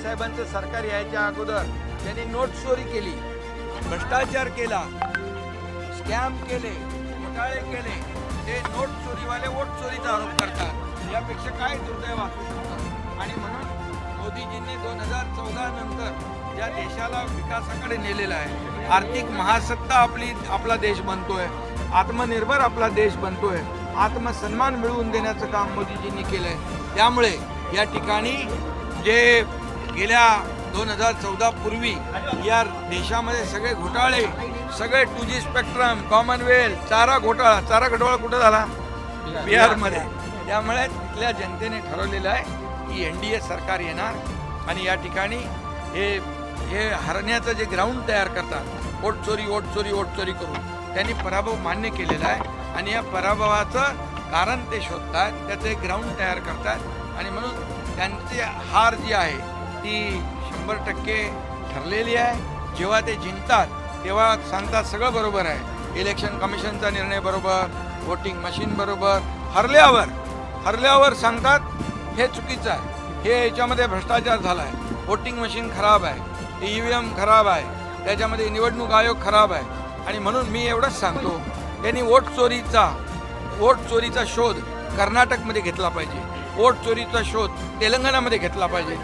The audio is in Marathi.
साहेबांचं सरकार यायच्या अगोदर त्यांनी नोट चोरी केली, भ्रष्टाचार केला, स्कॅम केले, घोटाळे केले, ते नोट चोरीवाले वोट चोरीचा आरोप करतात. यापेक्षा काय दुर्दैव असू शकतं? आणि म्हणून मोदीजींनी 2014 नंतर ज्या देशाला विकासाकडे नेलेलं आहे, आर्थिक महासत्ता आपला देश बनतोय, आत्मनिर्भर आपला देश बनतोय, आत्मसन्मान मिळवून देण्याचं काम मोदीजींनी केलंय. त्यामुळे या ठिकाणी जे गेल्या 2014 पूर्वी या देशामध्ये सगळे घोटाळे, सगळे 2G स्पेक्ट्रम, कॉमनवेल्थ, चारा घोटाळा कुठं झाला? बिहारमध्ये. त्यामुळे तिथल्या जनतेने ठरवलेलं आहे की NDA सरकार येणार आणि या ठिकाणी हे हरण्याचं जे ग्राउंड तयार करतात, वोट चोरी करून त्यांनी पराभव मान्य केलेला आहे आणि या पराभवाचं कारण ते शोधतात, त्याचं एक ग्राउंड तयार करतात आणि म्हणून त्यांची हार जी आहे ती 100% ठरलेली आहे. जेव्हा ते जिंकतात तेव्हा सांगतात सगळं बरोबर आहे, इलेक्शन कमिशनचा निर्णय बरोबर, वोटिंग मशीन बरोबर. हरल्यावर सांगतात हे चुकीचं आहे, हे याच्यामध्ये भ्रष्टाचार झाला आहे, वोटिंग मशीन खराब आहे, EVM खराब आहे, त्याच्यामध्ये निवडणूक आयोग खराब आहे. आणि म्हणून मी एवढंच सांगतो, त्यांनी वोट चोरीचा शोध कर्नाटकमध्ये घेतला पाहिजे, वोट चोरीचा शोध तेलंगणामध्ये घेतला पाहिजे.